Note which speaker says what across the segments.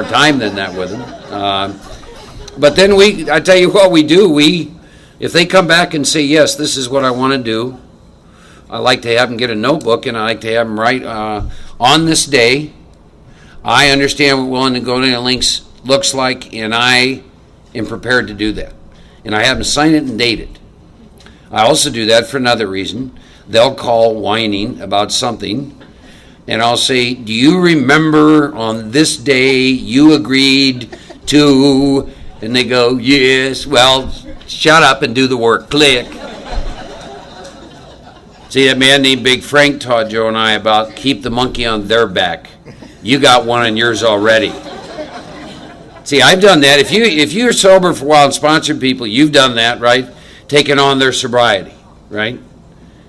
Speaker 1: time than that with them. But then I tell you what we do. If they come back and say, yes, this is what I want to do, I like to have them get a notebook, and I like to have them write, on this day, I understand what willing to go to links looks like, and I am prepared to do that. And I have them sign it and date it. I also do that for another reason. They'll call whining about something, and I'll say, do you remember on this day you agreed to, and they go, yes, well, shut up and do the work, click. See, that man named Big Frank taught Joe and I about keep the monkey on their back. You got one on yours already. See, I've done that. If you're sober for a while and sponsored people, you've done that, right? Taking on their sobriety, right?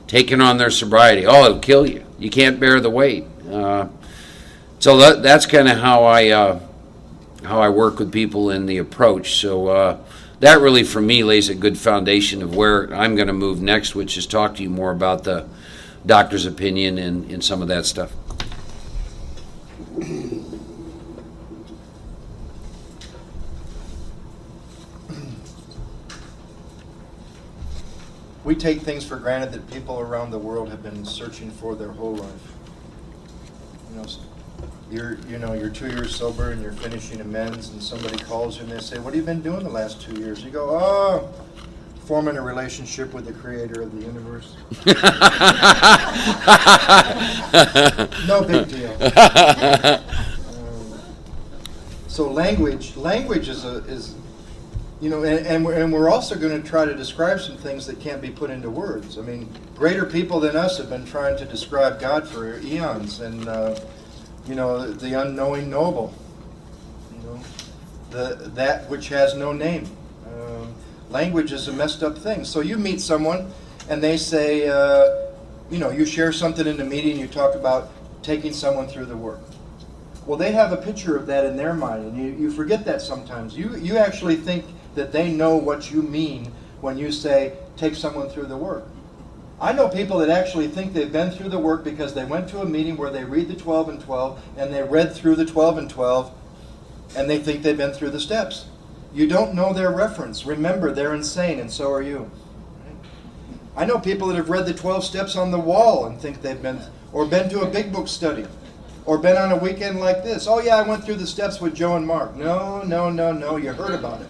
Speaker 1: Taking on their sobriety. Oh, it'll kill you. You can't bear the weight. So that's kind of how I work with people in the approach. So that really, for me, lays a good foundation of where I'm going to move next, which is talk to you more about the doctor's opinion and some of that stuff.
Speaker 2: We take things for granted that people around the world have been searching for their whole life. You're 2 years sober and you're finishing amends, and somebody calls you and they say, "What have you been doing the last 2 years?" You go, "Oh, forming a relationship with the creator of the universe." No big deal. So language is and we're also going to try to describe some things that can't be put into words. I mean, greater people than us have been trying to describe God for eons, and the unknowing noble, that which has no name. Language is a messed up thing. So you meet someone, and they say, you share something in the meeting. You talk about taking someone through the work. Well, they have a picture of that in their mind, and you forget that sometimes. You actually think that they know what you mean when you say, take someone through the work. I know people that actually think they've been through the work because they went to a meeting where they read the 12 and 12, and they read through the 12 and 12, and they think they've been through the steps. You don't know their reference. Remember, they're insane, and so are you. I know people that have read the 12 steps on the wall and think they've been to a big book study, or been on a weekend like this. Oh yeah, I went through the steps with Joe and Mark. No, you heard about it.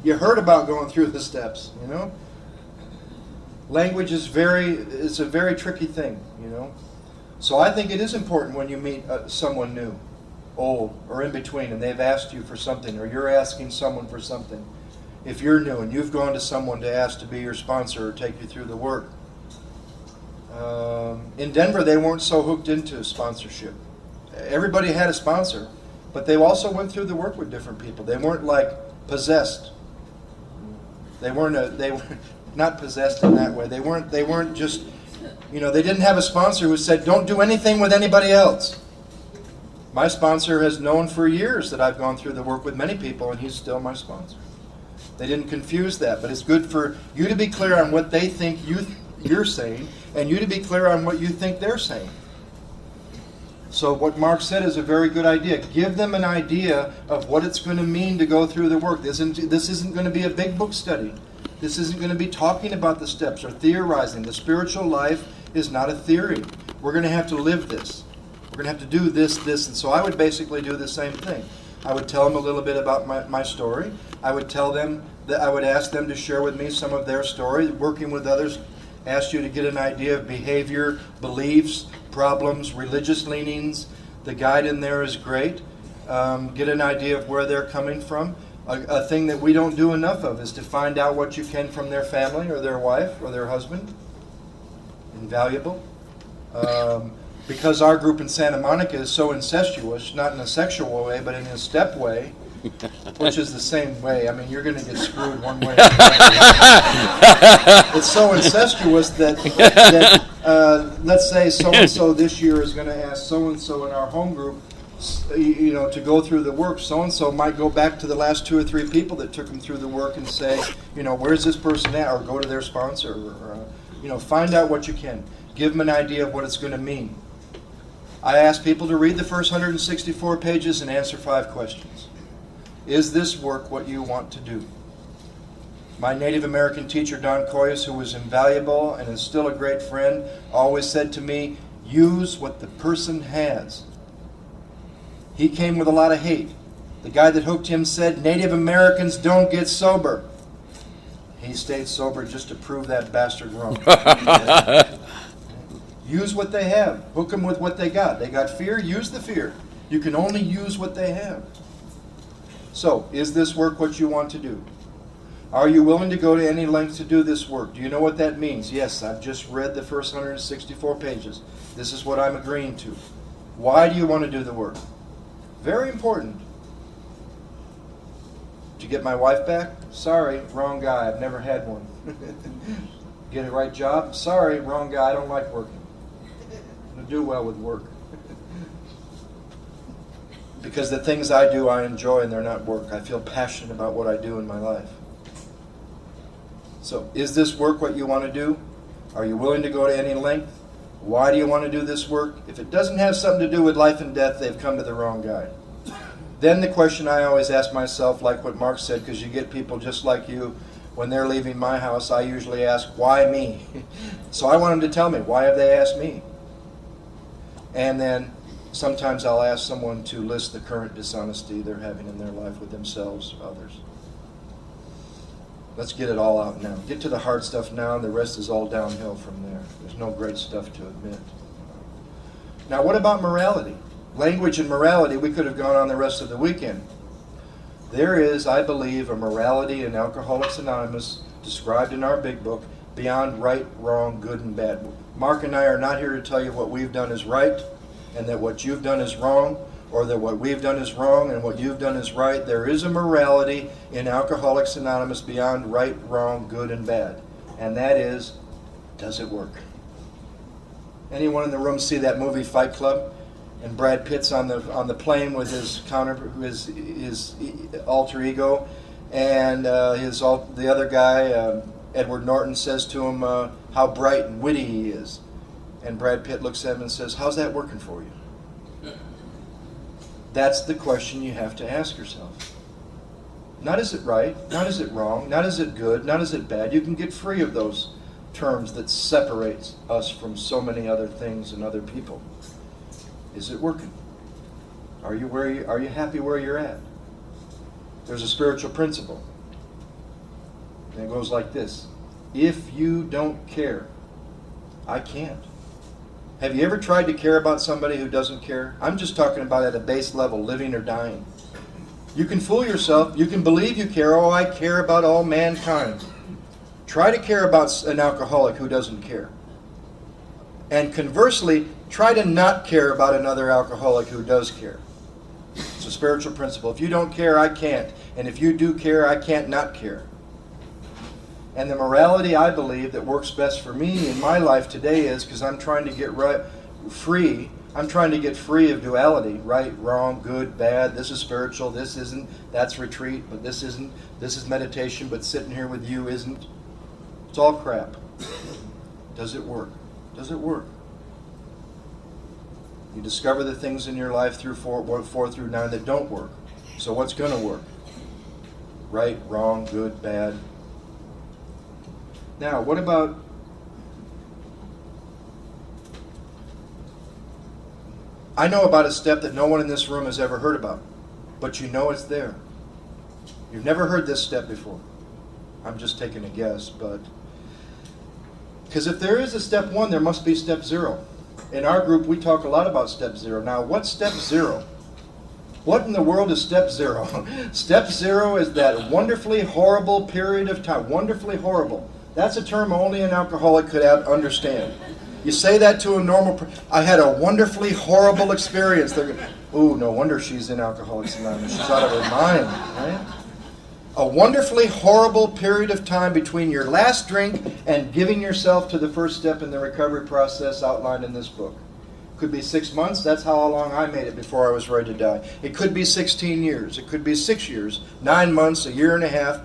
Speaker 2: You heard about going through the steps, Language is a very tricky thing, So I think it is important when you meet someone new, old, or in between, and they've asked you for something, or you're asking someone for something. If you're new and you've gone to someone to ask to be your sponsor or take you through the work. In Denver, they weren't so hooked into sponsorship. Everybody had a sponsor, but they also went through the work with different people. They weren't like possessed. They were not possessed in that way. They weren't just, they didn't have a sponsor who said, don't do anything with anybody else. My sponsor has known for years that I've gone through the work with many people, and he's still my sponsor. They didn't confuse that, but it's good for you to be clear on what they think you're saying, and you to be clear on what you think they're saying. So what Mark said is a very good idea. Give them an idea of what it's going to mean to go through the work. This isn't going to be a big book study. This isn't going to be talking about the steps or theorizing. The spiritual life is not a theory. We're going to have to live this. We're going to have to do this, and so I would basically do the same thing. I would tell them a little bit about my story. I would tell them that I would ask them to share with me some of their story. Working with others, ask you to get an idea of behavior, beliefs, problems, religious leanings. The guide in there is great. Get an idea of where they're coming from. A thing that we don't do enough of is to find out what you can from their family or their wife or their husband. Invaluable. Because our group in Santa Monica is so incestuous, not in a sexual way, but in a step way, which is the same way. I mean, you're going to get screwed one way. It's so incestuous that let's say so-and-so this year is going to ask so-and-so in our home group, to go through the work. So-and-so might go back to the last 2 or 3 people that took them through the work and say, where's this person at? Or go to their sponsor. Or, find out what you can. Give them an idea of what it's going to mean. I ask people to read the first 164 pages and answer 5 questions. Is this work what you want to do? My Native American teacher, Don Coyes, who was invaluable and is still a great friend, always said to me, use what the person has. He came with a lot of hate. The guy that hooked him said, Native Americans don't get sober. He stayed sober just to prove that bastard wrong. Use what they have. Hook them with what they got. They got fear, use the fear. You can only use what they have. So, is this work what you want to do? Are you willing to go to any length to do this work? Do you know what that means? Yes, I've just read the first 164 pages. This is what I'm agreeing to. Why do you want to do the work? Very important. To get my wife back? Sorry, wrong guy. I've never had one. Get a right job? Sorry, wrong guy. I don't like working. I don't do well with work. Because the things I do I enjoy and they're not work. I feel passionate about what I do in my life. So, is this work what you want to do? Are you willing to go to any length? Why do you want to do this work? If it doesn't have something to do with life and death, they've come to the wrong guy. Then the question I always ask myself, like what Mark said, because you get people just like you, when they're leaving my house, I usually ask, why me? So I want them to tell me, why have they asked me? And then sometimes I'll ask someone to list the current dishonesty they're having in their life with themselves or others. Let's get it all out now. Get to the hard stuff now, and the rest is all downhill from there. There's no great stuff to admit. Now, what about morality? Language and morality, we could have gone on the rest of the weekend. There is, I believe, a morality in Alcoholics Anonymous described in our big book, beyond right, wrong, good, and bad. Mark and I are not here to tell you what we've done is right and that what you've done is wrong, or that what we've done is wrong and what you've done is right. There is a morality in Alcoholics Anonymous beyond right, wrong, good, and bad. And that is, does it work? Anyone in the room see that movie Fight Club? And Brad Pitt's on the plane with his alter ego, and the other guy, Edward Norton, says to him how bright and witty he is. And Brad Pitt looks at him and says, how's that working for you? That's the question you have to ask yourself. Not is it right, not is it wrong, not is it good, not is it bad. You can get free of those terms that separates us from so many other things and other people. Is it working? Are you happy where you're at? There's a spiritual principle. And it goes like this. If you don't care, I can't. Have you ever tried to care about somebody who doesn't care? I'm just talking about at a base level, living or dying. You can fool yourself. You can believe you care. Oh, I care about all mankind. Try to care about an alcoholic who doesn't care. And conversely, try to not care about another alcoholic who does care. It's a spiritual principle. If you don't care, I can't. And if you do care, I can't not care. And the morality, I believe, that works best for me in my life today is because I'm trying to get free. I'm trying to get free of duality. Right, wrong, good, bad. This is spiritual. This isn't. That's retreat. But this isn't. This is meditation. But sitting here with you isn't. It's all crap. Does it work? Does it work? You discover the things in your life through 4 through 9 that don't work. So what's going to work? Right, wrong, good, bad. Now, what about I know about a step that no one in this room has ever heard about, but you know it's there. You've never heard this step before. I'm just taking a guess, but because if there is a step 1, there must be step 0. In our group, we talk a lot about step 0. Now, what's step 0? What in the world is step 0? Step 0 is that wonderfully horrible period of time. Wonderfully horrible. That's a term only an alcoholic could understand. You say that to a normal person. I had a wonderfully horrible experience. They're going, ooh, no wonder she's in Alcoholics Anonymous. She's out of her mind, right? A wonderfully horrible period of time between your last drink and giving yourself to the first step in the recovery process outlined in this book. Could be 6 months. That's how long I made it before I was ready to die. It could be 16 years. It could be 6 years, 9 months, a year and a half.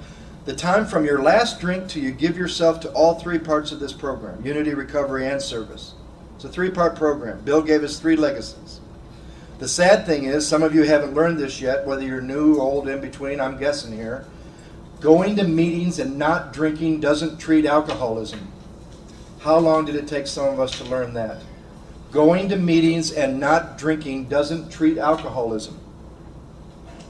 Speaker 2: The time from your last drink till you give yourself to all 3 parts of this program, unity, recovery, and service. It's a 3-part program. Bill gave us 3 legacies. The sad thing is, some of you haven't learned this yet, whether you're new, old, in between, I'm guessing here. Going to meetings and not drinking doesn't treat alcoholism. How long did it take some of us to learn that? Going to meetings and not drinking doesn't treat alcoholism.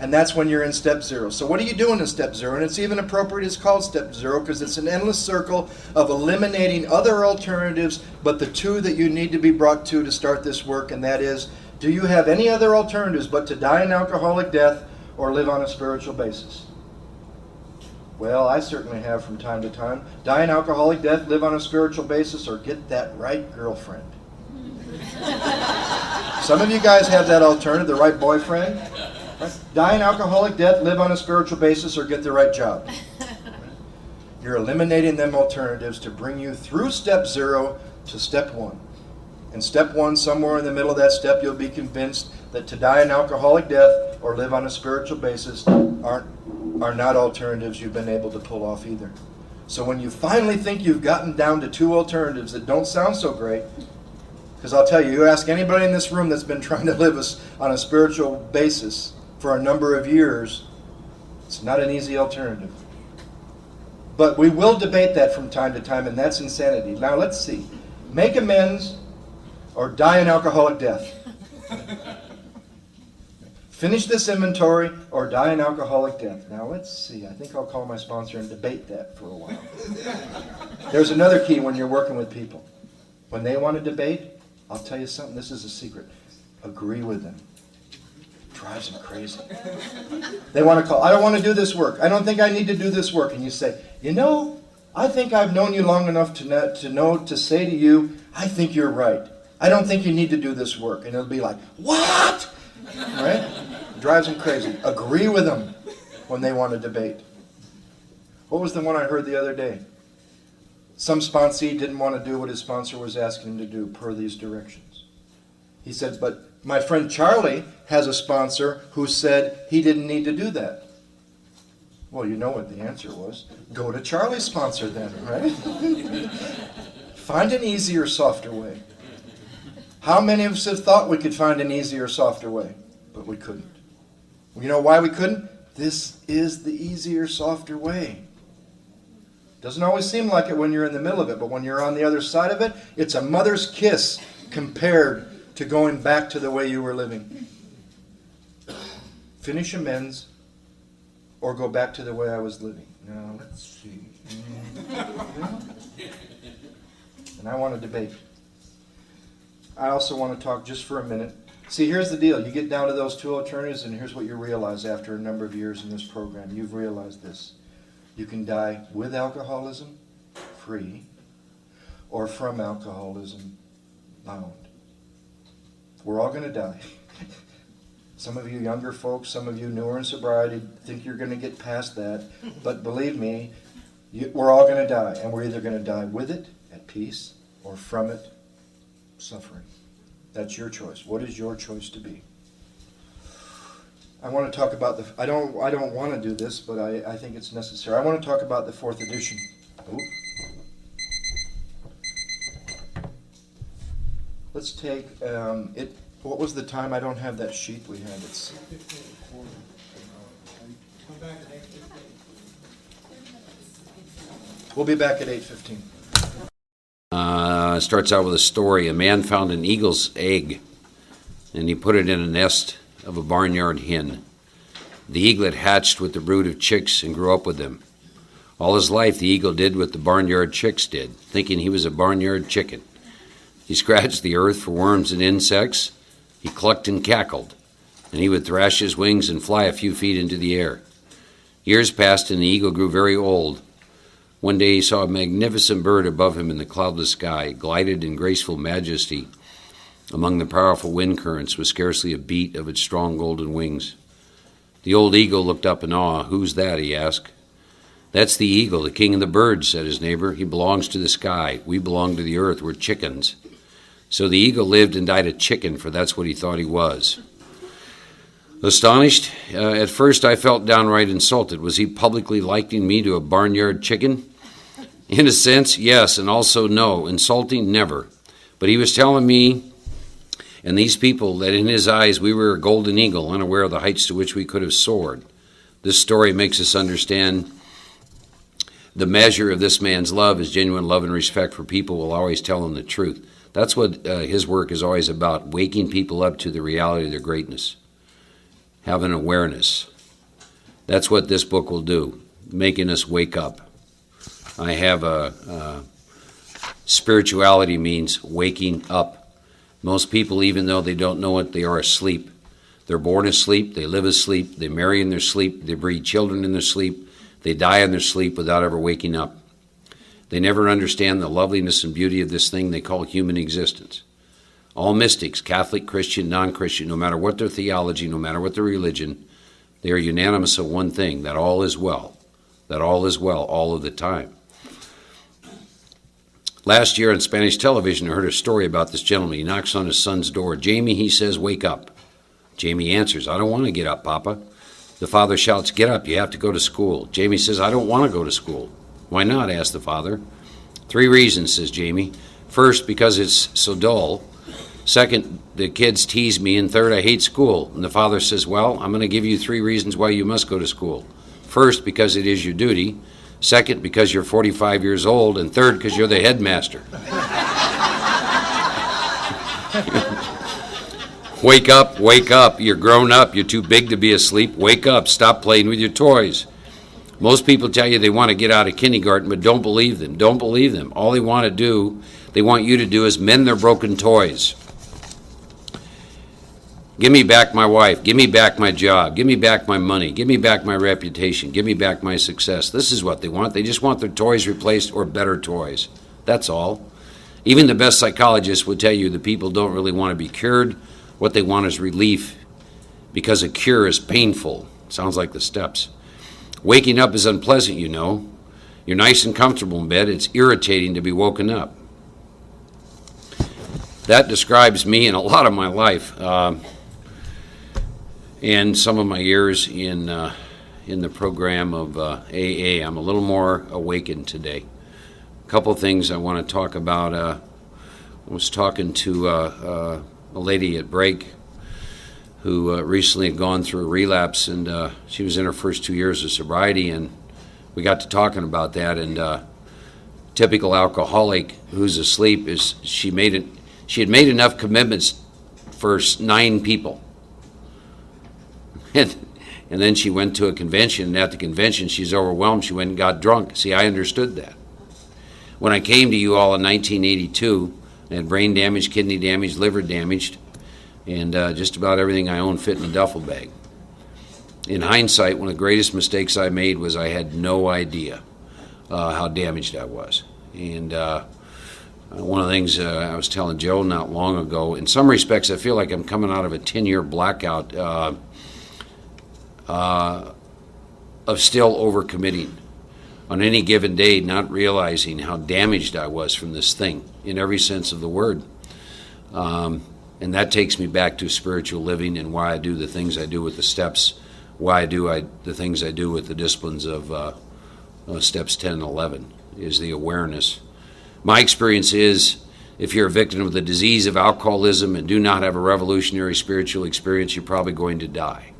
Speaker 2: And that's when you're in step 0. So what are you doing in step 0? And it's even appropriate it's called step 0 because it's an endless circle of eliminating other alternatives, but the 2 that you need to be brought to start this work, and that is, do you have any other alternatives but to die an alcoholic death or live on a spiritual basis? Well, I certainly have from time to time. Die an alcoholic death, live on a spiritual basis, or get that right girlfriend. Some of you guys have that alternative, the right boyfriend. Right? Die an alcoholic death, live on a spiritual basis, or get the right job. You're eliminating them alternatives to bring you through step 0 to step 1. And step 1, somewhere in the middle of that step, you'll be convinced that to die an alcoholic death or live on a spiritual basis are not alternatives you've been able to pull off either. So when you finally think you've gotten down to 2 alternatives that don't sound so great, because I'll tell you, you ask anybody in this room that's been trying to live on a spiritual basis for a number of years, it's not an easy alternative. But we will debate that from time to time, and that's insanity. Now let's see. Make amends or die an alcoholic death. Finish this inventory or die an alcoholic death. Now let's see. I think I'll call my sponsor and debate that for a while. There's another key when you're working with people. When they want to debate, I'll tell you something. This is a secret. Agree with them. Drives them crazy. They want to call. I don't want to do this work. I don't think I need to do this work. And you say, you know, I think I've known you long enough to know to say to you, I think you're right. I don't think you need to do this work. And it'll be like, what? Right? Drives them crazy. Agree with them when they want to debate. What was the one I heard the other day? Some sponsee didn't want to do what his sponsor was asking him to do per these directions. He said, but my friend Charlie has a sponsor who said he didn't need to do that. Well, you know what the answer was. Go to Charlie's sponsor then, right? Find an easier, softer way. How many of us have thought we could find an easier, softer way? But we couldn't. You know why we couldn't? This is the easier, softer way. Doesn't always seem like it when you're in the middle of it, but when you're on the other side of it, it's a mother's kiss compared to going back to the way you were living. Finish amends or go back to the way I was living. Now, let's see. And I want to debate. I also want to talk just for a minute. See, here's the deal. You get down to those 2 alternatives, and here's what you realize after a number of years in this program. You've realized this. You can die with alcoholism, free, or from alcoholism, bound. We're all going to die. Some of you younger folks, some of you newer in sobriety think you're going to get past that. But believe me, we're all going to die. And we're either going to die with it, at peace, or from it, suffering. That's your choice. What is your choice to be? I want to talk about I don't want to do this, but I think it's necessary. I want to talk about the 4th edition. Ooh. Let's take it. What was the time? I don't have that sheet we had. It's we'll be back at 8:15.
Speaker 1: Starts out with a story. A man found an eagle's egg, and he put it in a nest of a barnyard hen. The eaglet hatched with the brood of chicks and grew up with them. All his life, the eagle did what the barnyard chicks did, thinking he was a barnyard chicken. He scratched the earth for worms and insects. He clucked and cackled, and he would thrash his wings and fly a few feet into the air. Years passed, and the eagle grew very old. One day he saw a magnificent bird above him in the cloudless sky, glided in graceful majesty among the powerful wind currents with scarcely a beat of its strong golden wings. The old eagle looked up in awe. "Who's that?" he asked. "That's the eagle, the king of the birds," said his neighbor. "He belongs to the sky. We belong to the earth. We're chickens." So the eagle lived and died a chicken, for that's what he thought he was. Astonished, at first I felt downright insulted. Was he publicly likening me to a barnyard chicken? In a sense, yes, and also no. Insulting, never. But he was telling me and these people that in his eyes we were a golden eagle, unaware of the heights to which we could have soared. This story makes us understand the measure of this man's love is genuine love and respect for people will always tell him the truth. That's what his work is always about, waking people up to the reality of their greatness, having awareness. That's what this book will do, making us wake up. I have spirituality means waking up. Most people, even though they don't know it, they are asleep. They're born asleep, they live asleep, they marry in their sleep, they breed children in their sleep, they die in their sleep without ever waking up. They never understand the loveliness and beauty of this thing they call human existence. All mystics, Catholic, Christian, non-Christian, no matter what their theology, no matter what their religion, they are unanimous of one thing, that all is well. That all is well all of the time. Last year on Spanish television, I heard a story about this gentleman. He knocks on his son's door. Jamie, he says, wake up. Jamie answers, I don't want to get up, Papa. The father shouts, get up, you have to go to school. Jamie says, I don't want to go to school. Why not, asked the father. 3 reasons, says Jamie. First, because it's so dull. Second, the kids tease me. And third, I hate school. And the father says, well, I'm going to give you 3 reasons why you must go to school. First, because it is your duty. Second, because you're 45 years old. And third, because you're the headmaster. Wake up, wake up. You're grown up. You're too big to be asleep. Wake up. Stop playing with your toys. Most people tell you they want to get out of kindergarten, but don't believe them. Don't believe them. All they want you to do is mend their broken toys. Give me back my wife. Give me back my job. Give me back my money. Give me back my reputation. Give me back my success. This is what they want. They just want their toys replaced or better toys. That's all. Even the best psychologists would tell you that people don't really want to be cured. What they want is relief, because a cure is painful. Sounds like the steps. Waking up is unpleasant, you know. You're nice and comfortable in bed. It's irritating to be woken up. That describes me in a lot of my life and some of my years in the program of AA. I'm a little more awakened today. A couple things I want to talk about. I was talking to a lady at break who recently had gone through a relapse, and she was in her first 2 years of sobriety, and we got to talking about that. And typical alcoholic who's asleep is she had made enough commitments for 9 people, and then she went to a convention, and at the convention she's overwhelmed. She went and got drunk. See, I understood that. When I came to you all in 1982, I had brain damage, kidney damage, liver damaged, and just about everything I owned fit in a duffel bag. In hindsight, one of the greatest mistakes I made was I had no idea how damaged I was. And one of the things I was telling Joe not long ago, in some respects I feel like I'm coming out of a 10-year blackout of still overcommitting on any given day, not realizing how damaged I was from this thing in every sense of the word. And that takes me back to spiritual living and why I do the things I do with the steps, why I do the things I do with the disciplines of steps 10 and 11, is the awareness. My experience is, if you're a victim of the disease of alcoholism and do not have a revolutionary spiritual experience, you're probably going to die.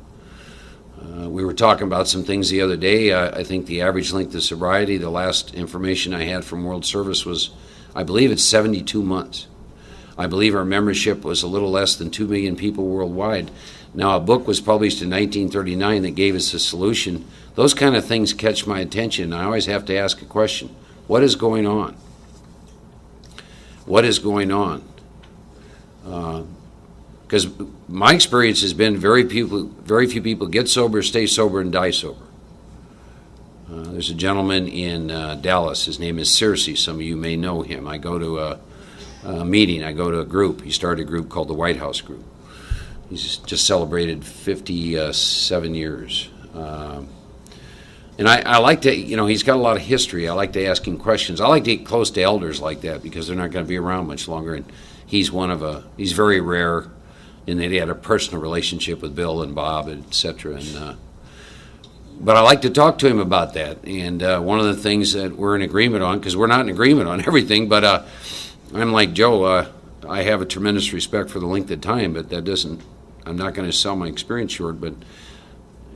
Speaker 1: We were talking about some things the other day. I think the average length of sobriety, the last information I had from World Service was, I believe it's 72 months. I believe our membership was a little less than 2 million people worldwide. Now, a book was published in 1939 that gave us a solution. Those kind of things catch my attention. I always have to ask a question. What is going on? What is going on? Because my experience has been very few people get sober, stay sober, and die sober. There's a gentleman in Dallas. His name is Searcy. Some of you may know him. I go to a meeting. I go to a group. He started a group called the White House Group. He's just celebrated 57 years. And I like to, he's got a lot of history. I like to ask him questions. I like to get close to elders like that because they're not going to be around much longer. And he's he's very rare in that he had a personal relationship with Bill and Bob, etc. But I like to talk to him about that. And one of the things that we're in agreement on, because we're not in agreement on everything, but I'm like, Joe, I have a tremendous respect for the length of time, but that doesn't, I'm not going to sell my experience short, but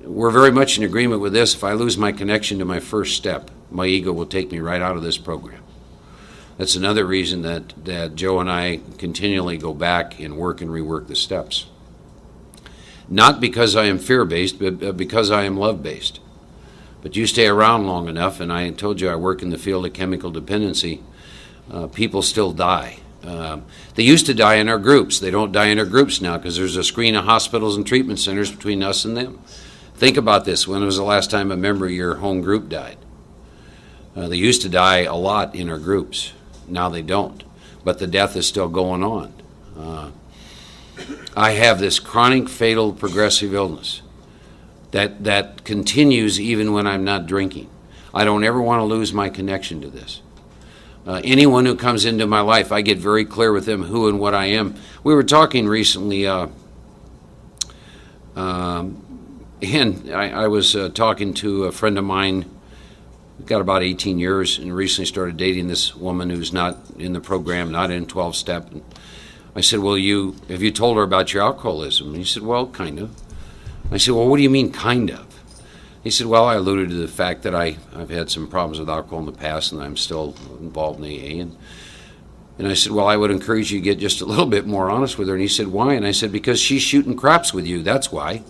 Speaker 1: we're very much in agreement with this. If I lose my connection to my first step, my ego will take me right out of this program. That's another reason that Joe and I continually go back and work and rework the steps. Not because I am fear-based, but because I am love-based. But you stay around long enough, and I told you I work in the field of chemical dependency, people still die. They used to die in our groups. They don't die in our groups now because there's a screen of hospitals and treatment centers between us and them. Think about this. When was the last time a member of your home group died? They used to die a lot in our groups. Now they don't. But the death is still going on. I have this chronic, fatal, progressive illness that continues even when I'm not drinking. I don't ever want to lose my connection to this. Anyone who comes into my life, I get very clear with them who and what I am. We were talking recently, and I was talking to a friend of mine, got about 18 years, and recently started dating this woman who's not in the program, not in 12-step. And I said, well, have you told her about your alcoholism? And he said, well, kind of. I said, well, what do you mean, kind of? He said, well, I alluded to the fact that I've had some problems with alcohol in the past and I'm still involved in AA. And I said, well, I would encourage you to get just a little bit more honest with her. And he said, why? And I said, because she's shooting craps with you. That's why.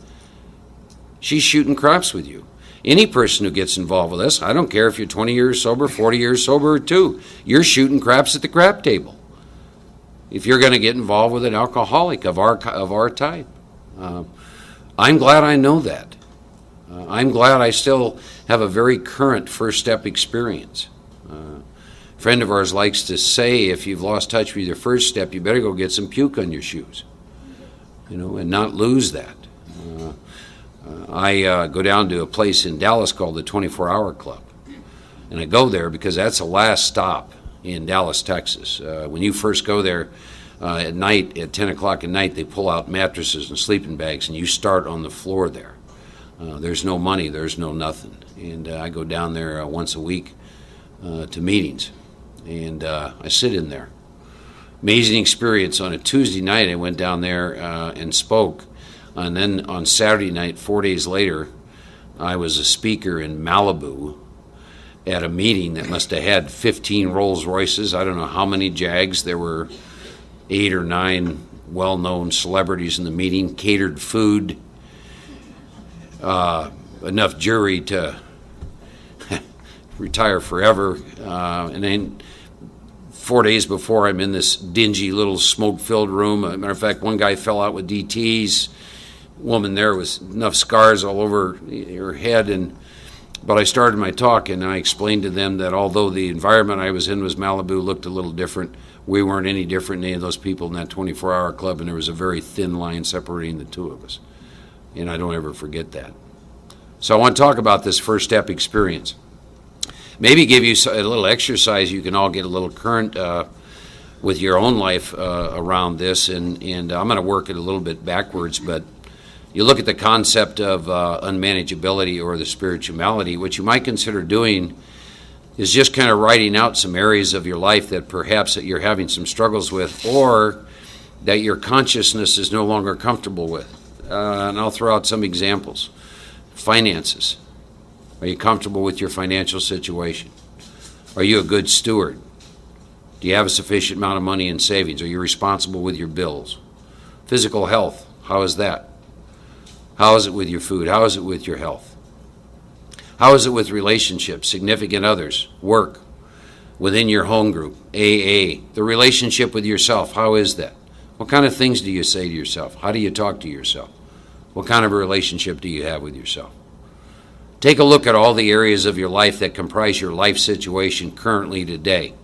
Speaker 1: She's shooting craps with you. Any person who gets involved with this, I don't care if you're 20 years sober, 40 years sober, or 2, you're shooting craps at the crap table if you're going to get involved with an alcoholic of our type. I'm glad I know that. I'm glad I still have a very current first step experience. A friend of ours likes to say, if you've lost touch with your first step, you better go get some puke on your shoes, and not lose that. I go down to a place in Dallas called the 24-Hour Club, and I go there because that's the last stop in Dallas, Texas. When you first go there at night, at 10 o'clock at night, they pull out mattresses and sleeping bags, and you start on the floor there. There's no money, there's no nothing. And I go down there once a week to meetings, and I sit in there. Amazing experience. On a Tuesday night, I went down there and spoke. And then on Saturday night, 4 days later, I was a speaker in Malibu at a meeting that must have had 15 Rolls Royces. I don't know how many Jags. There were 8 or 9 well-known celebrities in the meeting, catered food, enough jury to retire forever. And then 4 days before, I'm in this dingy little smoke-filled room. As a matter of fact, one guy fell out with DTs. Woman there with enough scars all over her head. But I started my talk, and I explained to them that although the environment I was in was Malibu, looked a little different, we weren't any different than any of those people in that 24-hour club, and there was a very thin line separating the two of us. And I don't ever forget that. So I want to talk about this first step experience. Maybe give you a little exercise. You can all get a little current with your own life around this, and I'm going to work it a little bit backwards, but you look at the concept of unmanageability or the spirituality. What you might consider doing is just kind of writing out some areas of your life that perhaps that you're having some struggles with, or that your consciousness is no longer comfortable with. And I'll throw out some examples. Finances. Are you comfortable with your financial situation? Are you a good steward? Do you have a sufficient amount of money in savings? Are you responsible with your bills? Physical health, how is that? How is it with your food? How is it with your health? How is it with relationships, significant others, work, within your home group, AA, the relationship with yourself? How is that? What kind of things do you say to yourself? How do you talk to yourself? What kind of a relationship do you have with yourself? Take a look at all the areas of your life that comprise your life situation currently today.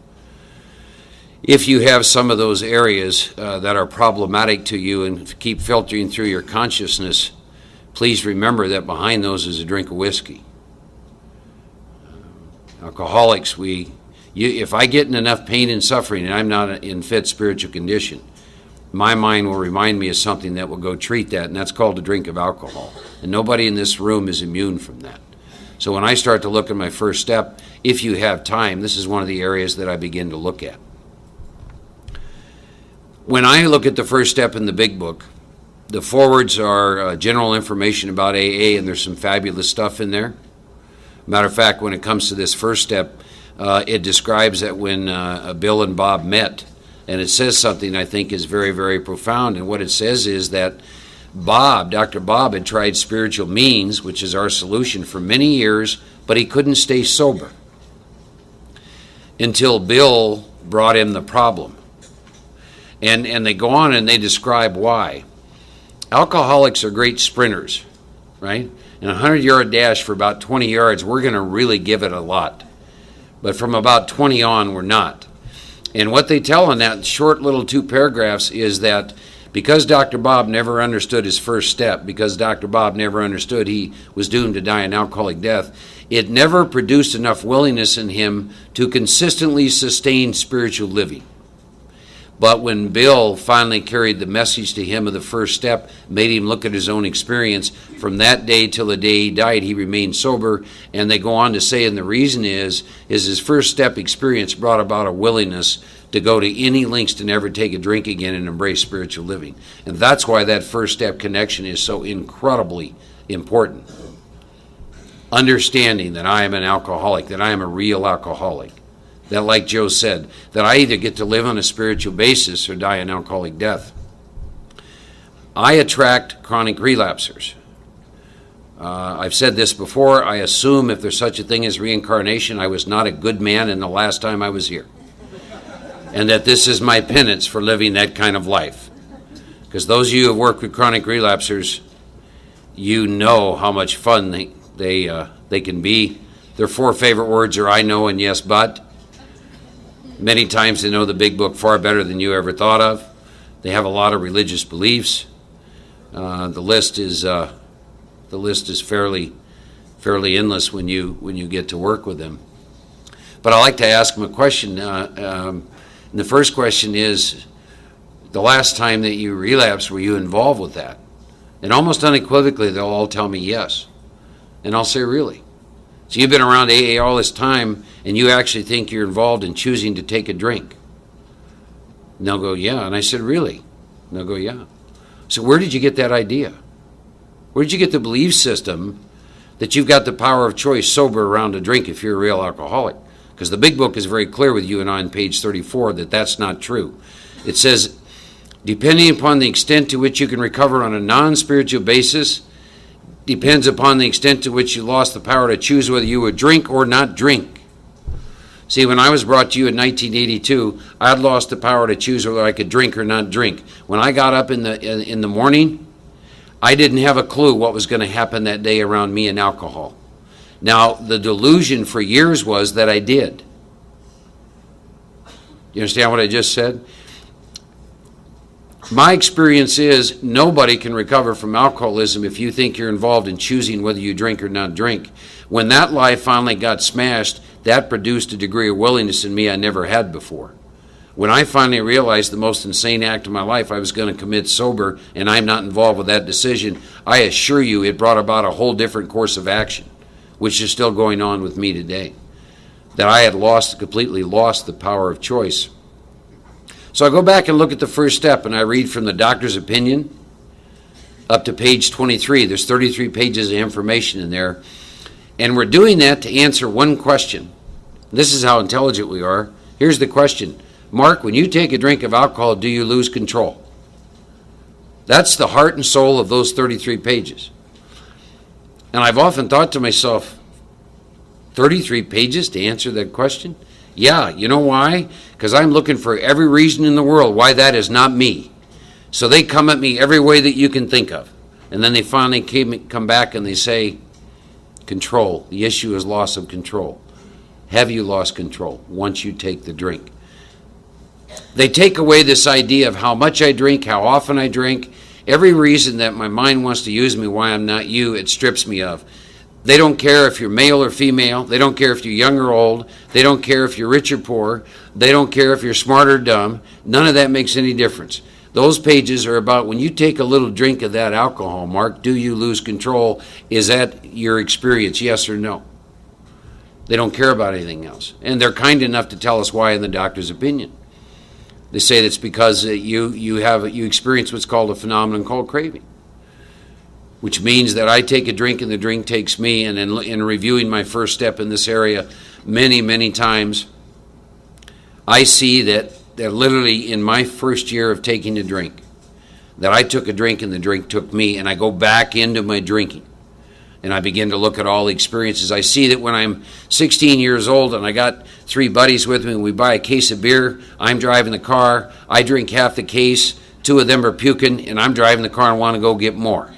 Speaker 1: If you have some of those areas that are problematic to you and keep filtering through your consciousness, please remember that behind those is a drink of whiskey. Alcoholics, if I get in enough pain and suffering and I'm not in fit spiritual condition, my mind will remind me of something that will go treat that, and that's called a drink of alcohol. And nobody in this room is immune from that. So when I start to look at my first step, if you have time, this is one of the areas that I begin to look at. When I look at the first step in the big book, the forwards are general information about AA, and there's some fabulous stuff in there. Matter of fact, when it comes to this first step, it describes that when Bill and Bob met, and it says something I think is very, very profound. And what it says is that Dr. Bob, had tried spiritual means, which is our solution, for many years, but he couldn't stay sober until Bill brought him the problem. And they go on and they describe why. Alcoholics are great sprinters, right? In a 100-yard dash for about 20 yards, we're going to really give it a lot. But from about 20 on, we're not. And what they tell in that short little 2 paragraphs is that because Dr. Bob never understood his first step, because Dr. Bob never understood he was doomed to die an alcoholic death, it never produced enough willingness in him to consistently sustain spiritual living. But when Bill finally carried the message to him of the first step, made him look at his own experience, from that day till the day he died, he remained sober. And they go on to say, and the reason is his first step experience brought about a willingness to go to any lengths to never take a drink again and embrace spiritual living. And that's why that first step connection is so incredibly important. Understanding that I am an alcoholic, that I am a real alcoholic. That, like Joe said, that I either get to live on a spiritual basis or die an alcoholic death. I attract chronic relapsers. I've said this before. I assume if there's such a thing as reincarnation, I was not a good man in the last time I was here. And that this is my penance for living that kind of life. Because those of you who have worked with chronic relapsers, you know how much fun they can be. Their 4 favorite words are I know and yes but. Many times they know the big book far better than you ever thought of. They have a lot of religious beliefs. The list is fairly endless when you get to work with them. But I like to ask them a question. And the first question is, the last time that you relapsed, were you involved with that? And almost unequivocally, they'll all tell me yes. And I'll say, really? So you've been around AA all this time, and you actually think you're involved in choosing to take a drink? And they'll go, yeah. And I said, really? And they'll go, yeah. So where did you get that idea? Where did you get the belief system that you've got the power of choice sober around a drink if you're a real alcoholic? Because the big book is very clear with you and I on page 34 that that's not true. It says, depending upon the extent to which you can recover on a non-spiritual basis, depends upon the extent to which you lost the power to choose whether you would drink or not drink. See, when I was brought to you in 1982, I had lost the power to choose whether I could drink or not drink. When I got up in the morning, I didn't have a clue what was going to happen that day around me and alcohol. Now, the delusion for years was that I did. You understand what I just said? My experience is nobody can recover from alcoholism if you think you're involved in choosing whether you drink or not drink. When that lie finally got smashed, that produced a degree of willingness in me I never had before. When I finally realized the most insane act of my life I was going to commit sober, and I'm not involved with that decision, I assure you it brought about a whole different course of action, which is still going on with me today. That I had completely lost the power of choice. So I go back and look at the first step, and I read from the doctor's opinion up to page 23. There's 33 pages of information in there. And we're doing that to answer one question. This is how intelligent we are. Here's the question. Mark, when you take a drink of alcohol, do you lose control? That's the heart and soul of those 33 pages. And I've often thought to myself, 33 pages to answer that question? Yeah, you know why? Because I'm looking for every reason in the world why that is not me. So they come at me every way that you can think of. And then they finally come back and they say, control. The issue is loss of control. Have you lost control once you take the drink? They take away this idea of how much I drink, how often I drink, every reason that my mind wants to use me why I'm not you, it strips me of. They don't care if you're male or female. They don't care if you're young or old. They don't care if you're rich or poor. They don't care if you're smart or dumb. None of that makes any difference. Those pages are about when you take a little drink of that alcohol, Mark, do you lose control? Is that your experience, yes or no? They don't care about anything else. And they're kind enough to tell us why in the doctor's opinion. They say that's because you experience what's called a phenomenon called craving, which means that I take a drink and the drink takes me. And in reviewing my first step in this area many, many times, I see that literally in my first year of taking a drink, that I took a drink and the drink took me, and I go back into my drinking. And I begin to look at all the experiences. I see that when I'm 16 years old and I got 3 buddies with me and we buy a case of beer, I'm driving the car, I drink half the case, 2 of them are puking, and I'm driving the car and want to go get more.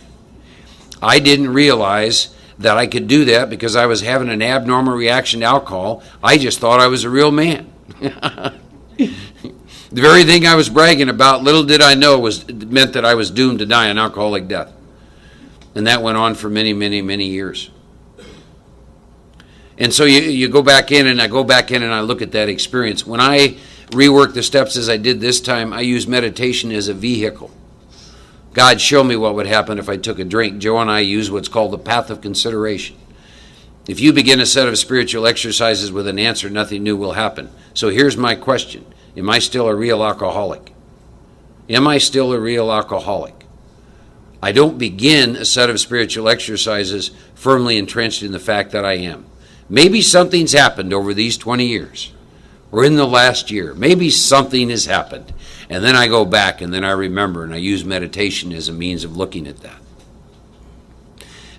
Speaker 1: I didn't realize that I could do that because I was having an abnormal reaction to alcohol. I just thought I was a real man. The very thing I was bragging about, little did I know, meant that I was doomed to die an alcoholic death. And that went on for many, many, many years. And so you go back in, and I go back in and I look at that experience. When I rework the steps as I did this time, I use meditation as a vehicle. God, show me what would happen if I took a drink. Joe and I use what's called the path of consideration. If you begin a set of spiritual exercises with an answer, nothing new will happen. So here's my question. Am I still a real alcoholic? Am I still a real alcoholic? I don't begin a set of spiritual exercises firmly entrenched in the fact that I am. Maybe something's happened over these 20 years, or in the last year. Maybe something has happened. And then I go back, and then I remember, and I use meditation as a means of looking at that.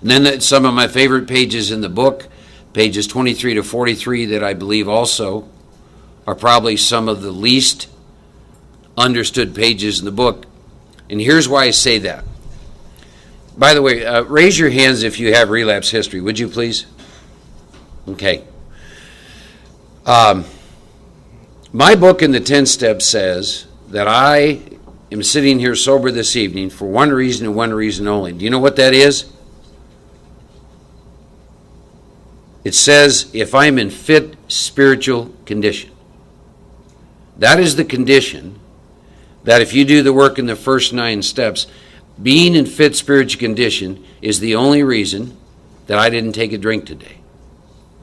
Speaker 1: And then some of my favorite pages in the book, pages 23 to 43, that I believe also are probably some of the least understood pages in the book. And here's why I say that. By the way, raise your hands if you have relapse history, would you please? Okay. My book in the 10 Steps says that I am sitting here sober this evening for one reason and one reason only. Do you know what that is? It says if I'm in fit spiritual condition. That is the condition that if you do the work in the first 9 steps, being in fit spiritual condition is the only reason that I didn't take a drink today.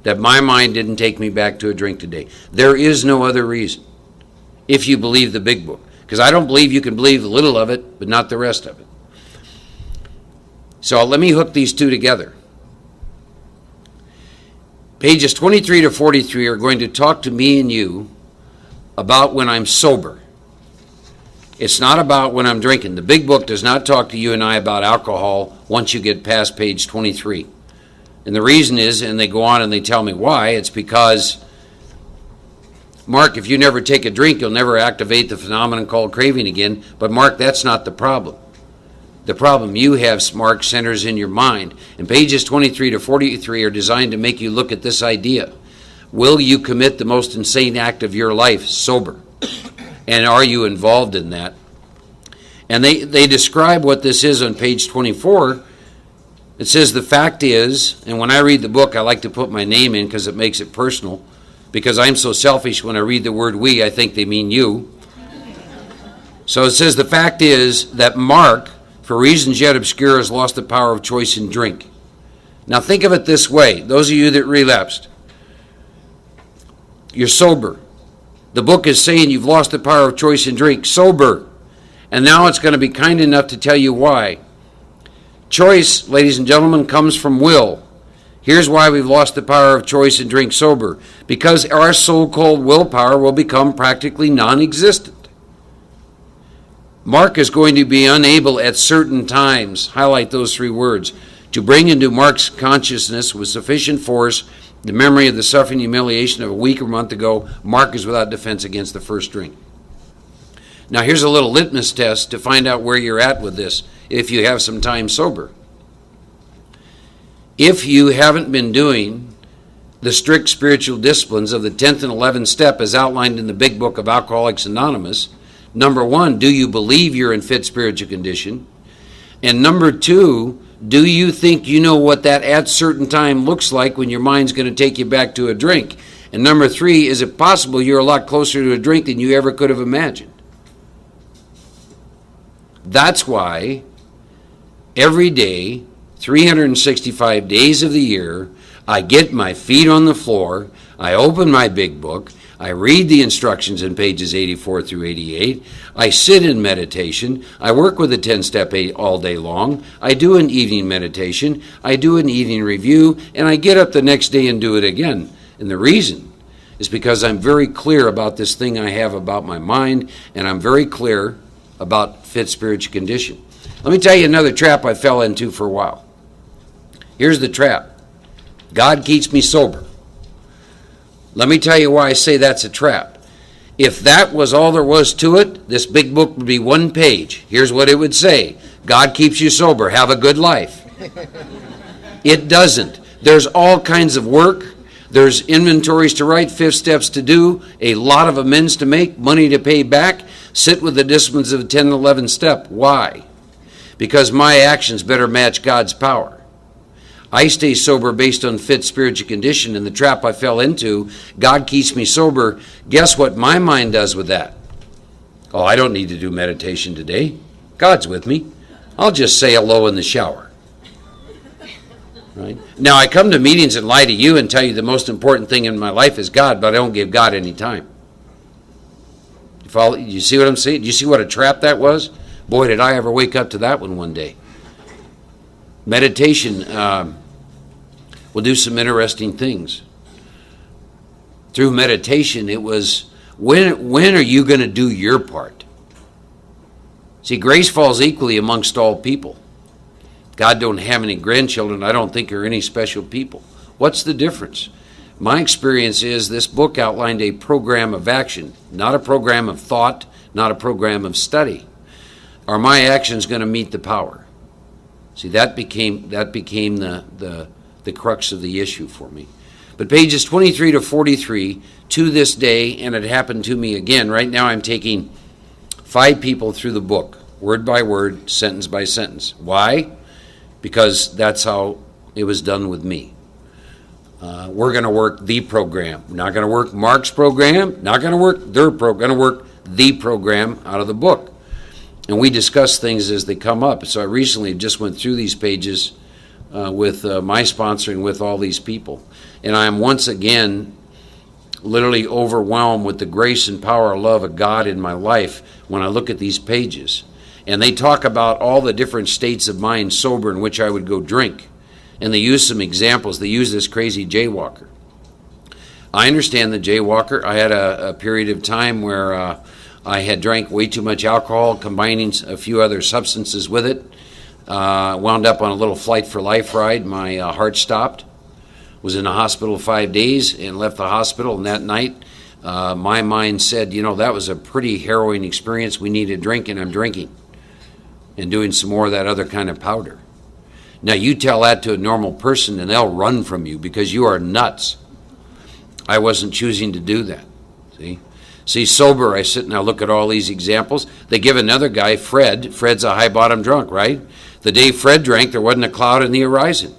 Speaker 1: That my mind didn't take me back to a drink today. There is no other reason, if you believe the big book. Because I don't believe you can believe a little of it, but not the rest of it. So let me hook these two together. Pages 23 to 43 are going to talk to me and you about when I'm sober. It's not about when I'm drinking. The big book does not talk to you and I about alcohol once you get past page 23. And the reason is, and they go on and they tell me why, it's because, Mark, if you never take a drink, you'll never activate the phenomenon called craving again. But Mark, that's not the problem. The problem you have, Mark, centers in your mind. And pages 23 to 43 are designed to make you look at this idea. Will you commit the most insane act of your life sober? And are you involved in that? And they describe what this is on page 24. It says the fact is, and when I read the book, I like to put my name in because it makes it personal. Because I'm so selfish, when I read the word we, I think they mean you. So it says the fact is that Mark, for reasons yet obscure, has lost the power of choice in drink. Now think of it this way, those of you that relapsed. You're sober. The book is saying you've lost the power of choice in drink, sober. And now it's going to be kind enough to tell you why. Choice, ladies and gentlemen, comes from will. Here's why we've lost the power of choice in drink sober. Because our so-called willpower will become practically non-existent. Mark is going to be unable at certain times, highlight those 3 words, to bring into Mark's consciousness with sufficient force the memory of the suffering and humiliation of a week or month ago. Mark is without defense against the first drink. Now here's a little litmus test to find out where you're at with this if you have some time sober. If you haven't been doing the strict spiritual disciplines of the 10th and 11th step as outlined in the big book of Alcoholics Anonymous, number 1, do you believe you're in fit spiritual condition? And number 2, do you think you know what that at certain time looks like when your mind's going to take you back to a drink? And number 3, is it possible you're a lot closer to a drink than you ever could have imagined? That's why every day, 365 days of the year, I get my feet on the floor, I open my big book, I read the instructions in pages 84 through 88. I sit in meditation. I work with the 10-step all day long. I do an evening meditation. I do an evening review, and I get up the next day and do it again. And the reason is because I'm very clear about this thing I have about my mind, and I'm very clear about fit spiritual condition. Let me tell you another trap I fell into for a while. Here's the trap. God keeps me sober. Let me tell you why I say that's a trap. If that was all there was to it, this big book would be one page. Here's what it would say. God keeps you sober. Have a good life. It doesn't. There's all kinds of work. There's inventories to write, 5 steps to do, a lot of amends to make, money to pay back. Sit with the disciplines of the 10 and 11 step. Why? Because my actions better match God's power. I stay sober based on fit spiritual condition, and the trap I fell into, God keeps me sober. Guess what my mind does with that? Oh, I don't need to do meditation today. God's with me. I'll just say hello in the shower. Right? Now, I come to meetings and lie to you and tell you the most important thing in my life is God, but I don't give God any time. You see what I'm saying? Do you see what a trap that was? Boy, did I ever wake up to that one day. Meditation will do some interesting things. Through meditation, it was, when are you going to do your part? See, grace falls equally amongst all people. God don't have any grandchildren. I don't think there are any special people. What's the difference? My experience is this book outlined a program of action, not a program of thought, not a program of study. Are my actions going to meet the power? See, that became the crux of the issue for me. But pages 23 to 43, to this day, and it happened to me again. Right now I'm taking 5 people through the book, word by word, sentence by sentence. Why? Because that's how it was done with me. We're going to work the program. We're not going to work Mark's program, not going to work their program, going to work the program out of the book. And we discuss things as they come up. So I recently just went through these pages with my sponsoring with all these people. And I am once again literally overwhelmed with the grace and power and love of God in my life when I look at these pages. And they talk about all the different states of mind sober in which I would go drink. And they use some examples. They use this crazy jaywalker. I understand the jaywalker. I had a period of time where I had drank way too much alcohol, combining a few other substances with it. Wound up on a little Flight for Life ride. My heart stopped. Was in the hospital 5 days and left the hospital. And that night, my mind said, you know, that was a pretty harrowing experience. We need a drink, and I'm drinking and doing some more of that other kind of powder. Now, you tell that to a normal person, and they'll run from you because you are nuts. I wasn't choosing to do that. See, sober, I sit and I look at all these examples. They give another guy, Fred. Fred's a high-bottom drunk, right? The day Fred drank, there wasn't a cloud in the horizon.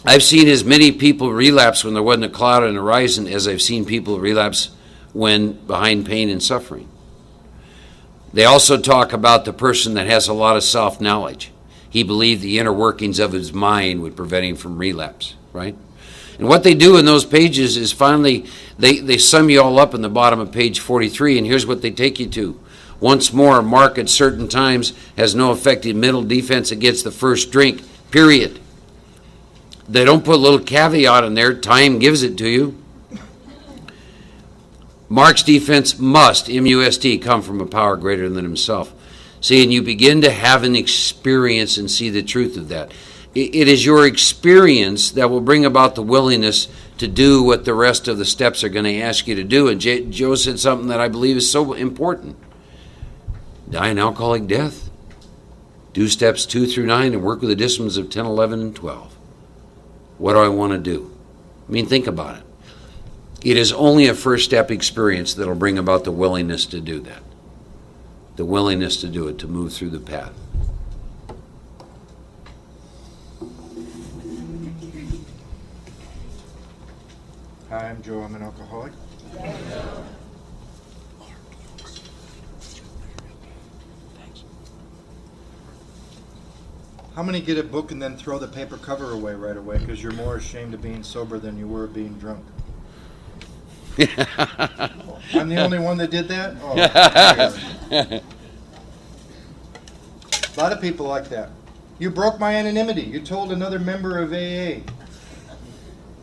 Speaker 1: I've seen as many people relapse when there wasn't a cloud in the horizon as I've seen people relapse when behind pain and suffering. They also talk about the person that has a lot of self-knowledge. He believed the inner workings of his mind would prevent him from relapse, right? And what they do in those pages is finally, they sum you all up in the bottom of page 43, and here's what they take you to. Once more, Mark at certain times has no effective mental defense against the first drink, period. They don't put a little caveat in there, time gives it to you. Mark's defense must, M-U-S-T, come from a power greater than himself. See, and you begin to have an experience and see the truth of that. It is your experience that will bring about the willingness to do what the rest of the steps are going to ask you to do. And Joe said something that I believe is so important. Die an alcoholic death. Do steps 2 through 9 and work with the disciplines of 10, 11, and 12. What do I want to do? I mean, think about it. It is only a first step experience that will bring about the willingness to do that. The willingness to do it, to move through the path.
Speaker 2: Hi, I'm Joe. I'm an alcoholic. How many get a book and then throw the paper cover away right away because you're more ashamed of being sober than you were of being drunk? I'm the only one that did that? Oh, a lot of people like that. You broke my anonymity. You told another member of AA.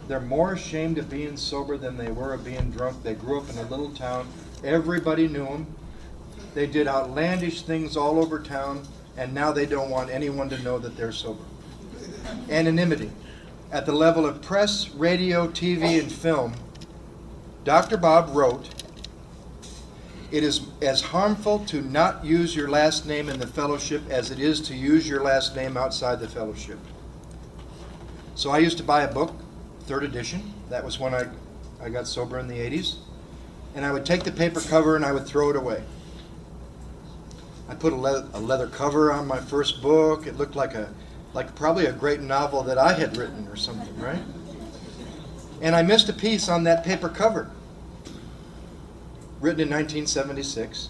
Speaker 2: They're more ashamed of being sober than they were of being drunk. They grew up in a little town. Everybody knew them. They did outlandish things all over town, and now they don't want anyone to know that they're sober. Anonymity. At the level of press, radio, TV, and film, Dr. Bob wrote, "It is as harmful to not use your last name in the fellowship as it is to use your last name outside the fellowship." So I used to buy a book, 3rd edition. That was when I got sober in the 80s. And I would take the paper cover and I would throw it away. I put a leather cover on my first book. It looked like probably a great novel that I had written or something, right? And I missed a piece on that paper cover, written in 1976.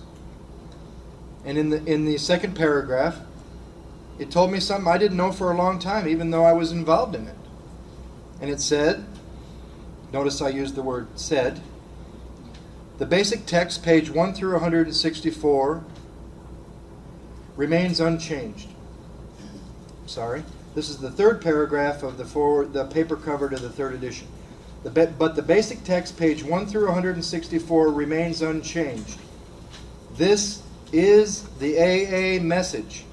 Speaker 2: And in the second paragraph, it told me something I didn't know for a long time, even though I was involved in it. And it said, notice I used the word said, "The basic text, page 1 through 164, remains unchanged." Sorry. This is the 3rd paragraph of the paper cover to the 3rd edition. But the basic text, page 1 through 164, remains unchanged. This is the AA message,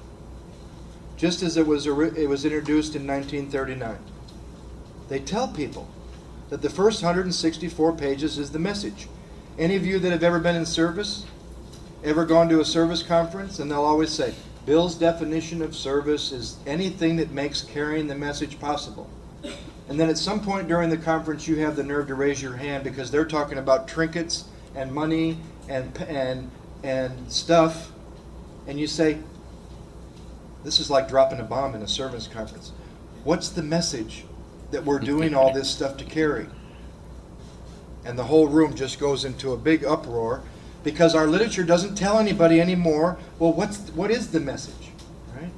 Speaker 2: just as it was introduced in 1939. They tell people that the first 164 pages is the message. Any of you that have ever been in service, ever gone to a service conference, and they'll always say, Bill's definition of service is anything that makes carrying the message possible. And then at some point during the conference, you have the nerve to raise your hand because they're talking about trinkets and money and stuff, and you say, this is like dropping a bomb in a service conference. What's the message that we're doing all this stuff to carry? And the whole room just goes into a big uproar because our literature doesn't tell anybody anymore, well, what is the message, right?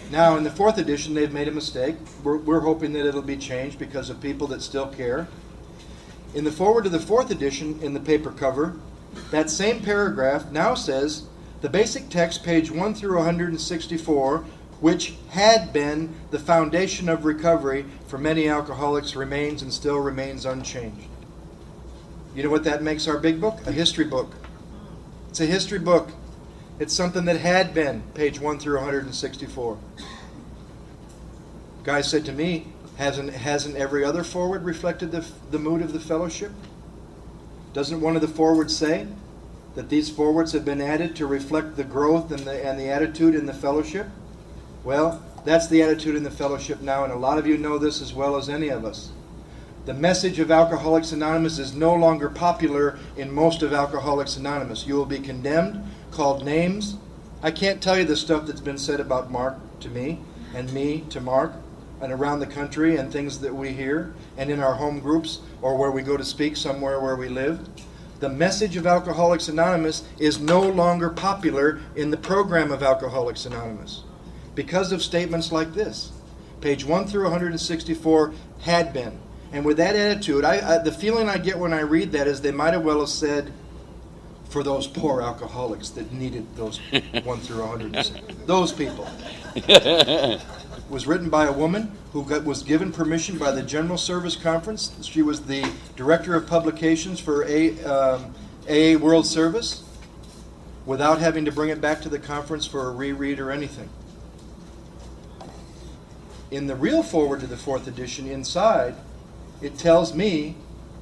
Speaker 2: Now, in the 4th edition, they've made a mistake. We're hoping that it'll be changed because of people that still care. In the foreword to the 4th edition, in the paper cover, that same paragraph now says, the basic text, page 1 through 164, which had been the foundation of recovery for many alcoholics, remains and still remains unchanged. You know what that makes our big book? A history book. It's a history book. It's something that had been, page 1 through 164. Guy said to me, hasn't every other foreword reflected the mood of the fellowship? Doesn't one of the forewords say that these forewords have been added to reflect the growth and the attitude in the fellowship? Well, that's the attitude in the fellowship now, and a lot of you know this as well as any of us. The message of Alcoholics Anonymous is no longer popular in most of Alcoholics Anonymous. You will be condemned, called names. I can't tell you the stuff that's been said about Mark to me, and me to Mark, and around the country, and things that we hear, and in our home groups, or where we go to speak somewhere where we live. The message of Alcoholics Anonymous is no longer popular in the program of Alcoholics Anonymous because of statements like this. Page 1 through 164 had been. And with that attitude, the feeling I get when I read that is they might have well have said, for those poor alcoholics that needed those 1 through 160. Those people. It was written by a woman who was given permission by the General Service Conference. She was the Director of Publications for AA World Service without having to bring it back to the conference for a reread or anything. In the real foreword to the 4th edition inside, it tells me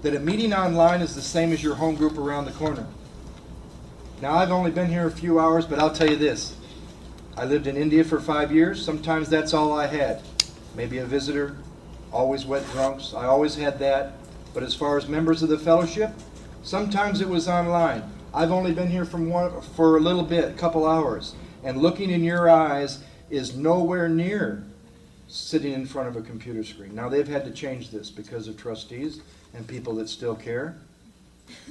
Speaker 2: that a meeting online is the same as your home group around the corner. Now, I've only been here a few hours, but I'll tell you this. I lived in India for 5 years. Sometimes that's all I had. Maybe a visitor, always wet drunks. I always had that. But as far as members of the fellowship, sometimes it was online. I've only been here for a little bit, a couple hours. And looking in your eyes is nowhere near sitting in front of a computer screen. Now, they've had to change this because of trustees and people that still care.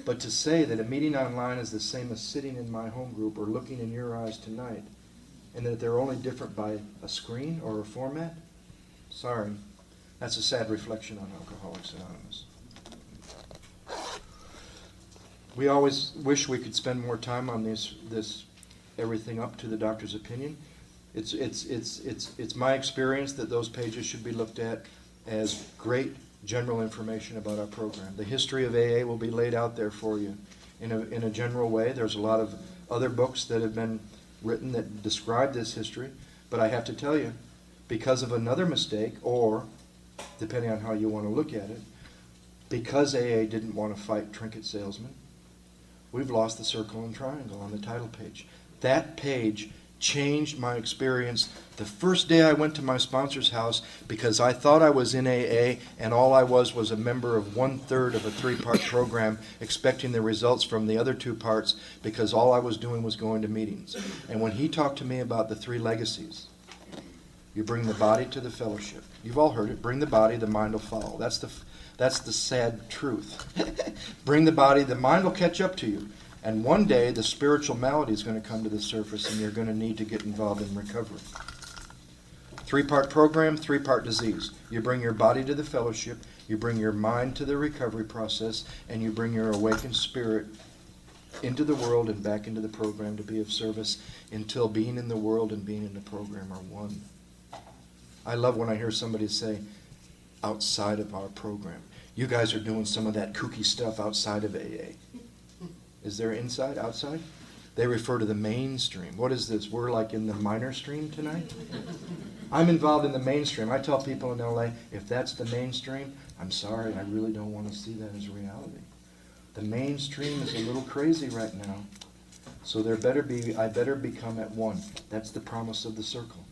Speaker 2: But to say that a meeting online is the same as sitting in my home group or looking in your eyes tonight, and that they're only different by a screen or a format, sorry, that's a sad reflection on Alcoholics Anonymous. We always wish we could spend more time on this everything up to the doctor's opinion. It's my experience that those pages should be looked at as great general information about our program. The history of AA will be laid out there for you in a general way. There's a lot of other books that have been written that describe this history, but I have to tell you, because of another mistake, or depending on how you want to look at it, because AA didn't want to fight trinket salesmen, we've lost the circle and triangle on the title page. That page changed my experience the first day I went to my sponsor's house, because I thought I was in AA and all I was a member of 1/3 of a 3-part program, expecting the results from the other 2 parts, because all I was doing was going to meetings. And when he talked to me about the 3 legacies, you bring the body to the fellowship. You've all heard it. Bring the body, the mind will follow. That's the sad truth. Bring the body, the mind will catch up to you. And one day, the spiritual malady is going to come to the surface, and you're going to need to get involved in recovery. 3-part program, 3-part disease. You bring your body to the fellowship, you bring your mind to the recovery process, and you bring your awakened spirit into the world and back into the program to be of service, until being in the world and being in the program are one. I love when I hear somebody say, outside of our program. You guys are doing some of that kooky stuff outside of AA. Is there inside, outside? They refer to the mainstream. What is this? We're like in the minor stream tonight? I'm involved in the mainstream. I tell people in LA, if that's the mainstream, I'm sorry, I really don't want to see that as reality. The mainstream is a little crazy right now. So I better become at one. That's the promise of the circle.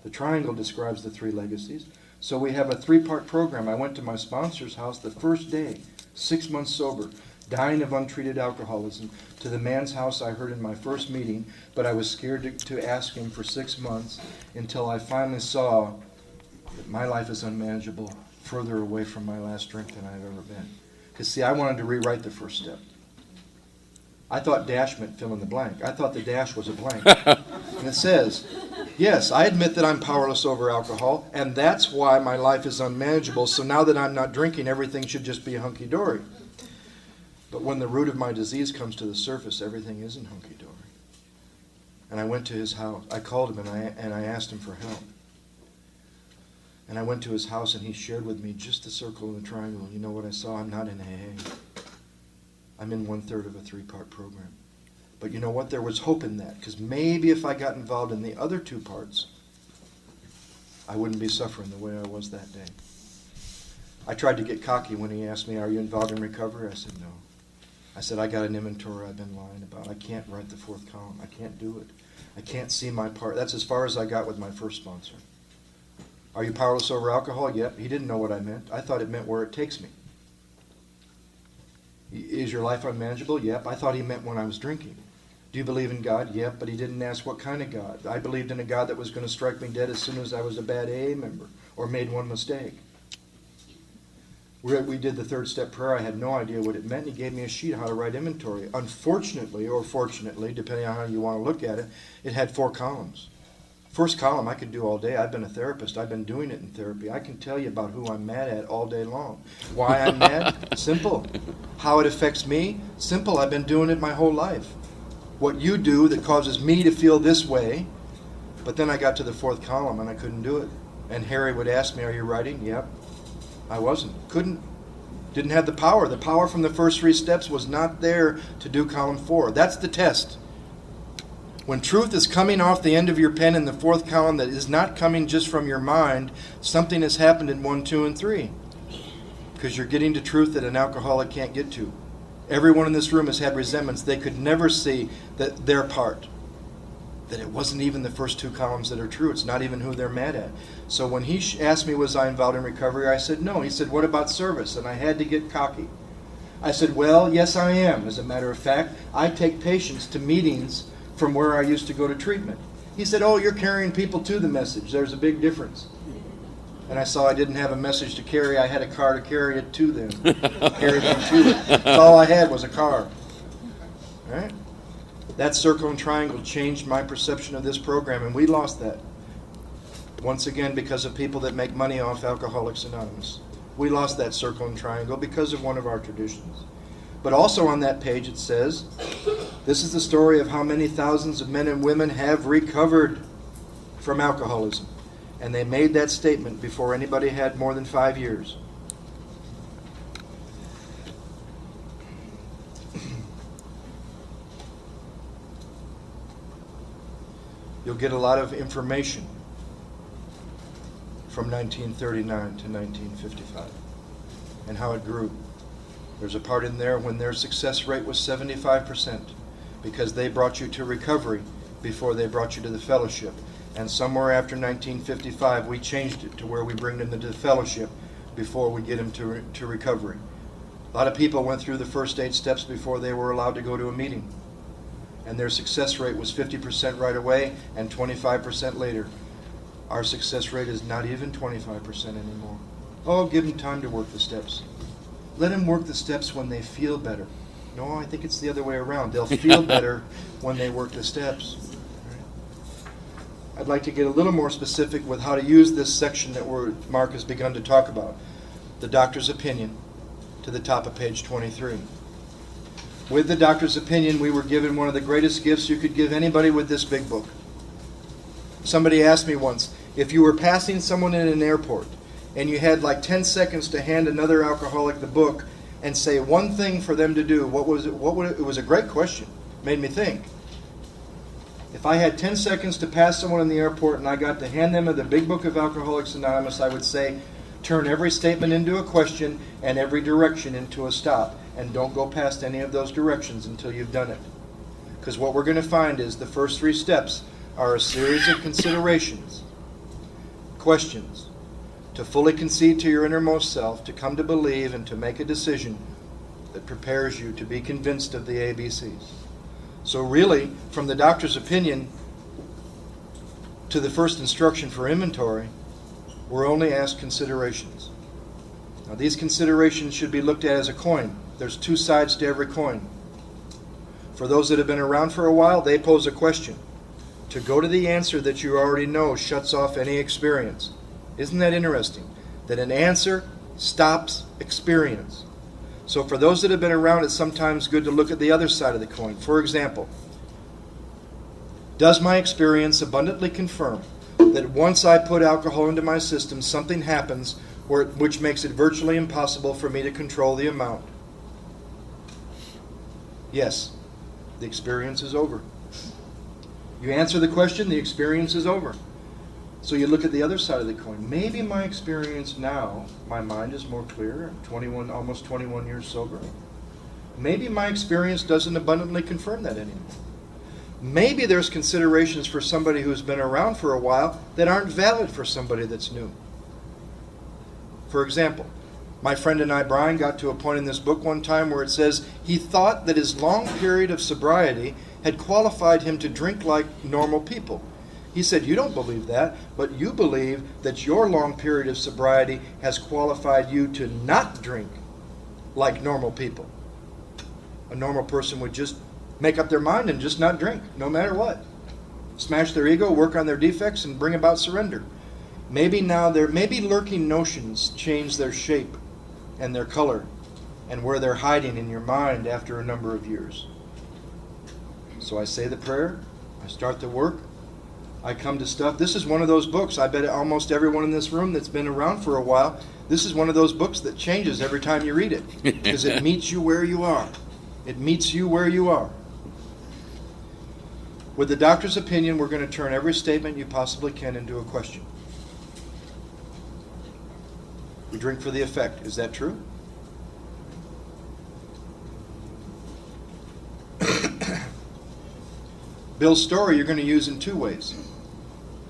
Speaker 2: The triangle describes the 3 legacies. So we have a 3-part program. I went to my sponsor's house the first day, 6 months sober, dying of untreated alcoholism. To the man's house I heard in my first meeting, but I was scared to ask him for 6 months, until I finally saw that my life is unmanageable, further away from my last drink than I've ever been. Because see, I wanted to rewrite the first step. I thought dash meant fill in the blank. I thought the dash was a blank. And it says, yes, I admit that I'm powerless over alcohol, and that's why my life is unmanageable, so now that I'm not drinking, everything should just be hunky-dory. But when the root of my disease comes to the surface, everything isn't hunky-dory. And I went to his house. I called him and I asked him for help. And I went to his house and he shared with me just the circle and the triangle. You know what I saw? I'm not in AA. I'm in 1/3 of a 3-part program. But you know what? There was hope in that, because maybe if I got involved in the other 2 parts, I wouldn't be suffering the way I was that day. I tried to get cocky when he asked me, are you involved in recovery? I said, no. I said, I got an inventory I've been lying about. I can't write the 4th column. I can't do it. I can't see my part. That's as far as I got with my first sponsor. Are you powerless over alcohol? Yep. He didn't know what I meant. I thought it meant where it takes me. Is your life unmanageable? Yep. I thought he meant when I was drinking. Do you believe in God? Yep, but he didn't ask what kind of God. I believed in a God that was going to strike me dead as soon as I was a bad AA member or made one mistake. We did the 3rd step prayer. I had no idea what it meant. He gave me a sheet how to write inventory. Unfortunately, or fortunately, depending on how you want to look at it, it had 4 columns. First column I could do all day. I've been a therapist. I've been doing it in therapy. I can tell you about who I'm mad at all day long. Why I'm mad? Simple. How it affects me? Simple. I've been doing it my whole life. What you do that causes me to feel this way. But then I got to the 4th column and I couldn't do it. And Harry would ask me, are you writing? Yep. I wasn't. Couldn't. Didn't have the power. The power from the first 3 steps was not there to do column 4. That's the test. When truth is coming off the end of your pen in the 4th column that is not coming just from your mind, something has happened in 1, 2, and 3. Because you're getting to truth that an alcoholic can't get to. Everyone in this room has had resentments. They could never see that their part. That it wasn't even the first 2 columns that are true. It's not even who they're mad at. So when he asked me, was I involved in recovery, I said no. He said, what about service? And I had to get cocky. I said, well, yes, I am. As a matter of fact, I take patients to meetings from where I used to go to treatment. He said, oh, you're carrying people to the message. There's a big difference. And I saw I didn't have a message to carry. I had a car to carry it to them. Carry them to it. That's all I had was a car. All right? That circle and triangle changed my perception of this program, and we lost that. Once again, because of people that make money off Alcoholics Anonymous. We lost that circle and triangle because of one of our traditions. But also on that page it says, this is the story of how many thousands of men and women have recovered from alcoholism. And they made that statement before anybody had more than 5 years. You'll get a lot of information from 1939 to 1955 and how it grew. There's a part in there when their success rate was 75% because they brought you to recovery before they brought you to the fellowship. And somewhere after 1955, we changed it to where we bring them to the fellowship before we get them to recovery. A lot of people went through the first 8 steps before they were allowed to go to a meeting. And their success rate was 50% right away and 25% later. Our success rate is not even 25% anymore. Oh, give them time to work the steps. Let them work the steps when they feel better. No, I think it's the other way around. They'll feel better when they work the steps. I'd like to get a little more specific with how to use this section that Mark has begun to talk about. The doctor's opinion to the top of page 23. With the doctor's opinion, we were given one of the greatest gifts you could give anybody with this big book. Somebody asked me once, if you were passing someone in an airport and you had like 10 seconds to hand another alcoholic the book and say one thing for them to do, what was it? It was a great question. Made me think. If I had 10 seconds to pass someone in the airport and I got to hand them the big book of Alcoholics Anonymous, I would say, turn every statement into a question and every direction into a stop. And don't go past any of those directions until you've done it. Because what we're going to find is the first 3 steps are a series of considerations, questions, to fully concede to your innermost self, to come to believe and to make a decision that prepares you to be convinced of the ABCs. So really, from the doctor's opinion to the first instruction for inventory, we're only asked considerations. Now these considerations should be looked at as a coin. There's 2 sides to every coin. For those that have been around for a while, they pose a question. To go to the answer that you already know shuts off any experience. Isn't that interesting? That an answer stops experience. So for those that have been around, it's sometimes good to look at the other side of the coin. For example, does my experience abundantly confirm that once I put alcohol into my system, something happens which makes it virtually impossible for me to control the amount? Yes, the experience is over. You answer the question, the experience is over. So you look at the other side of the coin. Maybe my experience now, my mind is more clear. I'm almost 21 years sober. Maybe my experience doesn't abundantly confirm that anymore. Maybe there's considerations for somebody who's been around for a while that aren't valid for somebody that's new. For example, my friend and I, Brian, got to a point in this book one time where it says he thought that his long period of sobriety had qualified him to drink like normal people. He said, you don't believe that, but you believe that your long period of sobriety has qualified you to not drink like normal people. A normal person would just make up their mind and just not drink, no matter what. Smash their ego, work on their defects, and bring about surrender. Maybe lurking notions change their shape and their color and where they're hiding in your mind after a number of years. So I say the prayer, I start the work, I come to stuff. This is one of those books, I bet almost everyone in this room that's been around for a while, this is one of those books that changes every time you read it. Because it meets you where you are. It meets you where you are. With the doctor's opinion, we're going to turn every statement you possibly can into a question. We drink for the effect. Is that true? Bill's story you're going to use in 2 ways.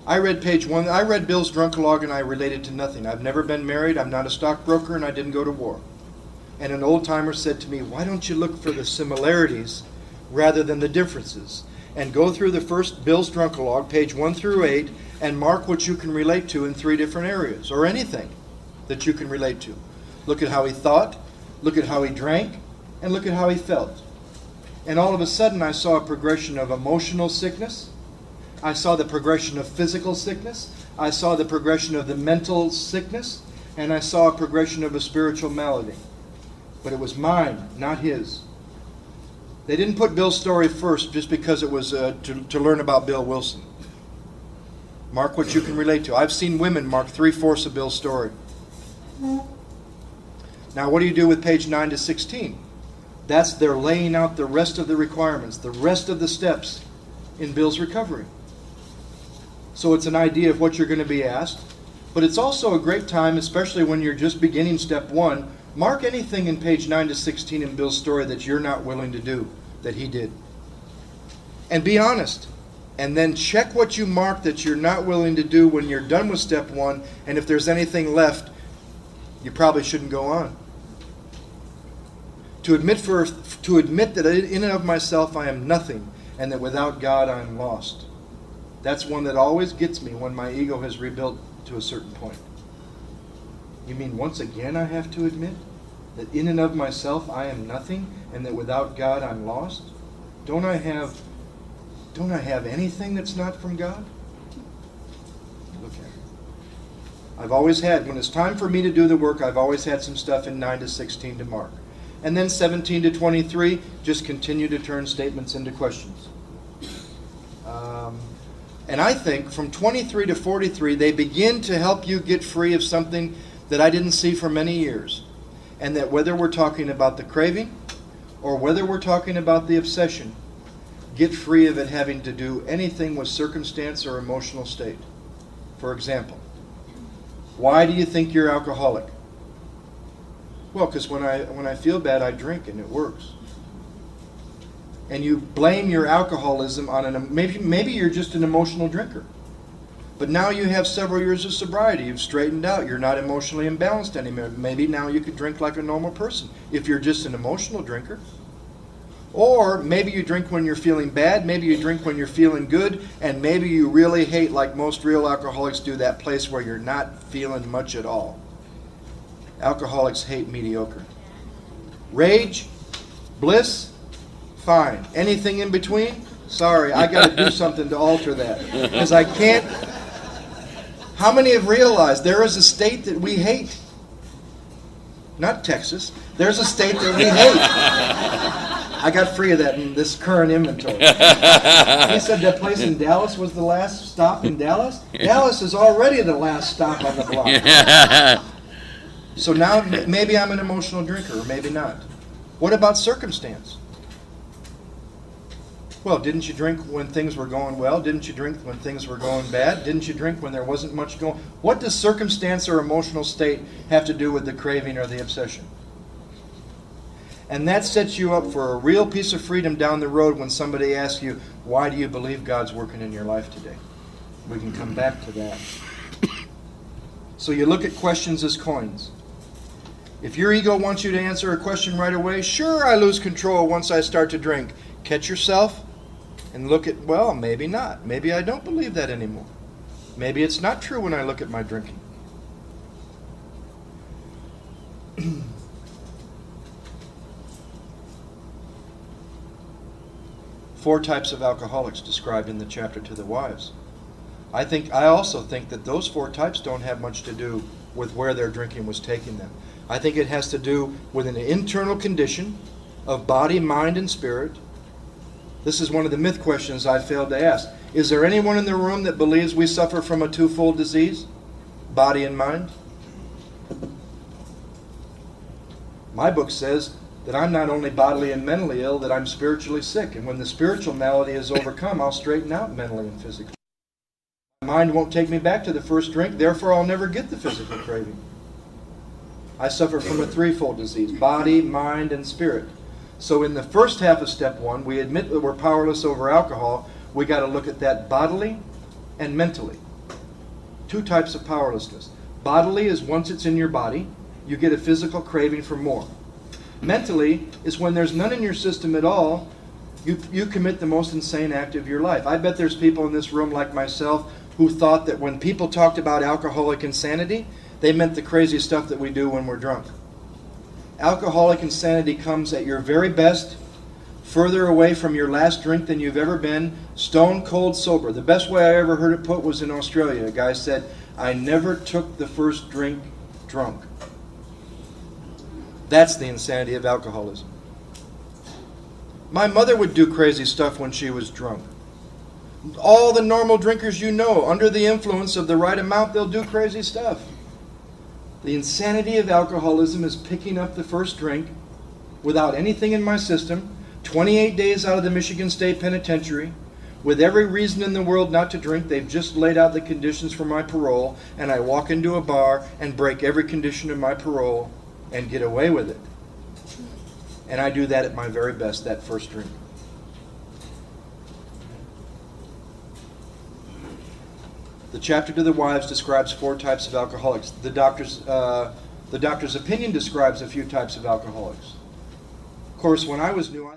Speaker 2: I read page 1. I read Bill's drunkalog and I related to nothing. I've never been married, I'm not a stockbroker, and I didn't go to war. And an old-timer said to me, why don't you look for the similarities rather than the differences? And go through the first Bill's drunkalog, page 1 through 8, and mark what you can relate to in 3 different areas, or anything that you can relate to. Look at how he thought, look at how he drank, and look at how he felt. And all of a sudden I saw a progression of emotional sickness. I saw the progression of physical sickness. I saw the progression of the mental sickness. And I saw a progression of a spiritual malady. but it was mine, not his. They didn't put Bill's story first just because it was to learn about Bill Wilson. Mark what you can relate to. I've seen women mark 3/4 of Bill's story. Now, what do you do with page 9 to 16? That's they're laying out the rest of the requirements, the rest of the steps in Bill's recovery. So it's an idea of what you're going to be asked, but it's also a great time, especially when you're just beginning step 1, mark anything in page 9 to 16 in Bill's story that you're not willing to do, that he did. And be honest. And then check what you mark that you're not willing to do when you're done with step 1, and if there's anything left, you probably shouldn't go on. To admit that in and of myself I am nothing, and that without God I am lost. That's one that always gets me when my ego has rebuilt to a certain point. You mean once again I have to admit that in and of myself I am nothing, and that without God I'm lost? Don't I have anything that's not from God? Look at it. I've always had, when it's time for me to do the work, I've always had some stuff in 9 to 16 to mark. And then 17 to 23, just continue to turn statements into questions. And I think from 23 to 43, they begin to help you get free of something that I didn't see for many years. And that whether we're talking about the craving or whether we're talking about the obsession, get free of it having to do anything with circumstance or emotional state. For example, why do you think you're alcoholic? Well, because when I feel bad, I drink and it works. And you blame your alcoholism on maybe you're just an emotional drinker. But now you have several years of sobriety. You've straightened out. You're not emotionally imbalanced anymore. Maybe now you could drink like a normal person if you're just an emotional drinker. Or maybe you drink when you're feeling bad, maybe you drink when you're feeling good, and maybe you really hate, like most real alcoholics do, that place where you're not feeling much at all. Alcoholics hate mediocre. Rage, bliss, fine. Anything in between? Sorry, I got to do something to alter that. Because I can't. How many have realized there is a state that we hate? Not Texas. There's a state that we hate. I got free of that in this current inventory. He said that place in Dallas was the last stop in Dallas. Dallas is already the last stop on the block. So now maybe I'm an emotional drinker, or maybe not. What about circumstance? Well, didn't you drink when things were going well? Didn't you drink when things were going bad? Didn't you drink when there wasn't much going? What does circumstance or emotional state have to do with the craving or the obsession? And that sets you up for a real piece of freedom down the road when somebody asks you, why do you believe God's working in your life today? We can come back to that. So you look at questions as coins. If your ego wants you to answer a question right away, sure, I lose control once I start to drink. Catch yourself and look at, well, maybe not. Maybe I don't believe that anymore. Maybe it's not true when I look at my drinking. 4 types of alcoholics described in the chapter to the wives. I also think that those 4 types don't have much to do with where their drinking was taking them. I think it has to do with an internal condition of body, mind, and spirit. This is one of the myth questions I failed to ask. Is there anyone in the room that believes we suffer from a twofold disease? Body and mind? My book says that I'm not only bodily and mentally ill, that I'm spiritually sick. And when the spiritual malady is overcome, I'll straighten out mentally and physically. My mind won't take me back to the first drink, therefore I'll never get the physical craving. I suffer from a threefold disease, body, mind, and spirit. So in the first half of step 1, we admit that we're powerless over alcohol. We got to look at that bodily and mentally. 2 types of powerlessness. Bodily is once it's in your body, you get a physical craving for more. Mentally is when there's none in your system at all, you commit the most insane act of your life. I bet there's people in this room like myself who thought that when people talked about alcoholic insanity, they meant the crazy stuff that we do when we're drunk. Alcoholic insanity comes at your very best, further away from your last drink than you've ever been, stone cold sober. The best way I ever heard it put was in Australia. A guy said, I never took the first drink drunk. That's the insanity of alcoholism. My mother would do crazy stuff when she was drunk. All the normal drinkers you know, under the influence of the right amount, they'll do crazy stuff. The insanity of alcoholism is picking up the first drink without anything in my system, 28 days out of the Michigan State Penitentiary, with every reason in the world not to drink. They've just laid out the conditions for my parole, and I walk into a bar and break every condition of my parole and get away with it. And I do that at my very best, that first drink. The chapter to the wives describes 4 types of alcoholics. The doctor's opinion describes a few types of alcoholics. Of course, when I was new,